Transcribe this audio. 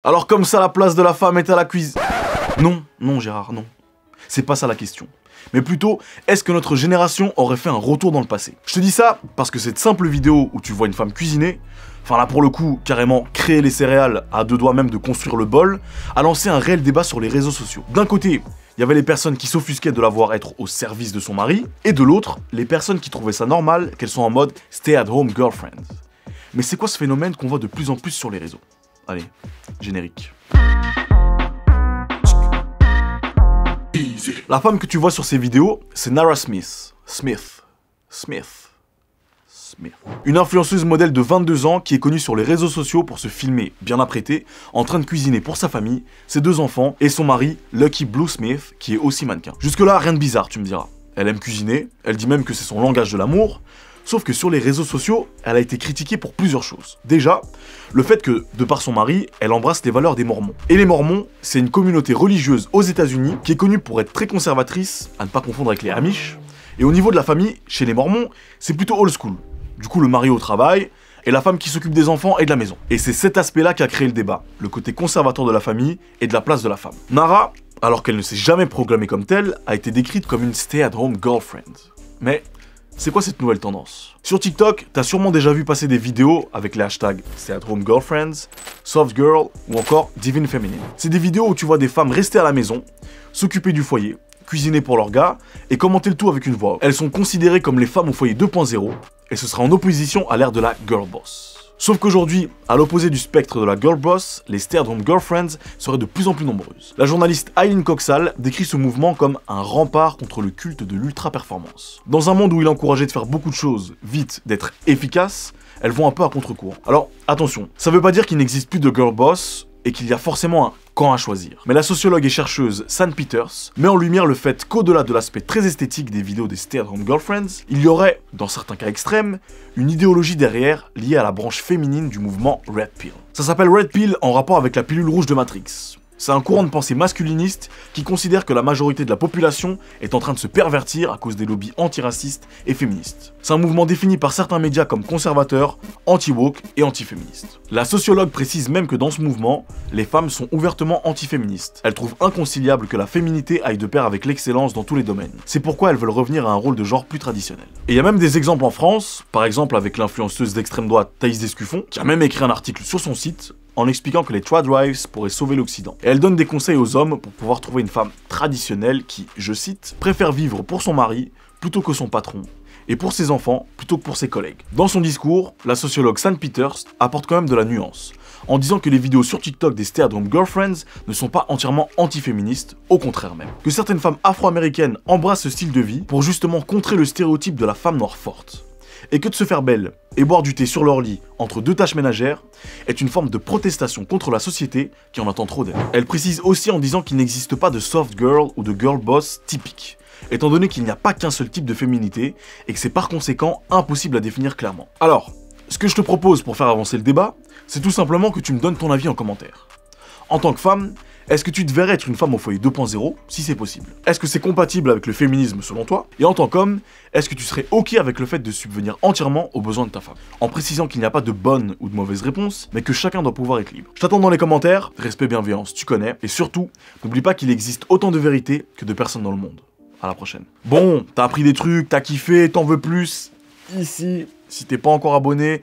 Alors comme ça la place de la femme est à la cuisine. Non, non Gérard, non. C'est pas ça la question. Mais plutôt, est-ce que notre génération aurait fait un retour dans le passé? Je te dis ça parce que cette simple vidéo où tu vois une femme cuisiner, enfin là pour le coup, carrément créer les céréales à deux doigts même de construire le bol, a lancé un réel débat sur les réseaux sociaux. D'un côté, il y avait les personnes qui s'offusquaient de la voir être au service de son mari, et de l'autre, les personnes qui trouvaient ça normal qu'elles soient en mode stay-at-home girlfriend. Mais c'est quoi ce phénomène qu'on voit de plus en plus sur les réseaux? Allez, générique. La femme que tu vois sur ces vidéos, c'est Nara Smith. Une influenceuse modèle de 22 ans qui est connue sur les réseaux sociaux pour se filmer bien apprêtée, en train de cuisiner pour sa famille, ses deux enfants et son mari, Lucky Blue Smith, qui est aussi mannequin. Jusque là, rien de bizarre, tu me diras. Elle aime cuisiner, elle dit même que c'est son langage de l'amour, sauf que sur les réseaux sociaux, elle a été critiquée pour plusieurs choses. Déjà, le fait que, de par son mari, elle embrasse les valeurs des Mormons. Et les Mormons, c'est une communauté religieuse aux États-Unis qui est connue pour être très conservatrice, à ne pas confondre avec les Amish. Et au niveau de la famille, chez les Mormons, c'est plutôt old school. Du coup, le mari au travail, et la femme qui s'occupe des enfants et de la maison. Et c'est cet aspect-là qui a créé le débat, le côté conservateur de la famille et de la place de la femme. Nara, alors qu'elle ne s'est jamais proclamée comme telle, a été décrite comme une stay-at-home girlfriend. Mais c'est quoi cette nouvelle tendance? Sur TikTok, t'as sûrement déjà vu passer des vidéos avec les hashtags stay-at-home girlfriends, soft girl ou encore divine feminine. C'est des vidéos où tu vois des femmes rester à la maison, s'occuper du foyer, cuisiner pour leur gars et commenter le tout avec une voix off. Elles sont considérées comme les femmes au foyer 2.0 et ce sera en opposition à l'ère de la girl boss. Sauf qu'aujourd'hui, à l'opposé du spectre de la girl boss, les stay-at-home girlfriends seraient de plus en plus nombreuses. La journaliste Eileen Coxall décrit ce mouvement comme un rempart contre le culte de l'ultra-performance. Dans un monde où il est encouragé de faire beaucoup de choses vite, d'être efficace, elles vont un peu à contre-courant. Alors, attention, ça veut pas dire qu'il n'existe plus de girl boss et qu'il y a forcément un camp à choisir. Mais la sociologue et chercheuse San Peters met en lumière le fait qu'au-delà de l'aspect très esthétique des vidéos des stay-at-home girlfriends, il y aurait, dans certains cas extrêmes, une idéologie derrière liée à la branche féminine du mouvement Red Pill. Ça s'appelle Red Pill en rapport avec la pilule rouge de Matrix. C'est un courant de pensée masculiniste qui considère que la majorité de la population est en train de se pervertir à cause des lobbies antiracistes et féministes. C'est un mouvement défini par certains médias comme conservateurs, anti-woke et anti-féministes. La sociologue précise même que dans ce mouvement, les femmes sont ouvertement anti-féministes. Elles trouvent inconciliable que la féminité aille de pair avec l'excellence dans tous les domaines. C'est pourquoi elles veulent revenir à un rôle de genre plus traditionnel. Et il y a même des exemples en France, par exemple avec l'influenceuse d'extrême droite Thaïs Descuffon, qui a même écrit un article sur son site en expliquant que les trad wives pourraient sauver l'Occident. Et elle donne des conseils aux hommes pour pouvoir trouver une femme traditionnelle qui, je cite, préfère vivre pour son mari plutôt que son patron, et pour ses enfants plutôt que pour ses collègues. Dans son discours, la sociologue San Peters apporte quand même de la nuance, en disant que les vidéos sur TikTok des stay-at-home girlfriends ne sont pas entièrement anti-féministes, au contraire même. Que certaines femmes afro-américaines embrassent ce style de vie pour justement contrer le stéréotype de la femme noire forte. Et que de se faire belle et boire du thé sur leur lit entre deux tâches ménagères est une forme de protestation contre la société qui en attend trop d'elle. Elle précise aussi en disant qu'il n'existe pas de soft girl ou de girl boss typique, étant donné qu'il n'y a pas qu'un seul type de féminité et que c'est par conséquent impossible à définir clairement. Alors, ce que je te propose pour faire avancer le débat, c'est tout simplement que tu me donnes ton avis en commentaire. En tant que femme, est-ce que tu te verrais être une femme au foyer 2.0 si c'est possible? Est-ce que c'est compatible avec le féminisme selon toi? Et en tant qu'homme, est-ce que tu serais ok avec le fait de subvenir entièrement aux besoins de ta femme? En précisant qu'il n'y a pas de bonne ou de mauvaise réponse, mais que chacun doit pouvoir être libre. Je t'attends dans les commentaires, respect, bienveillance, tu connais, et surtout, n'oublie pas qu'il existe autant de vérités que de personnes dans le monde. À la prochaine. Bon, t'as appris des trucs, t'as kiffé, t'en veux plus? Ici, si t'es pas encore abonné...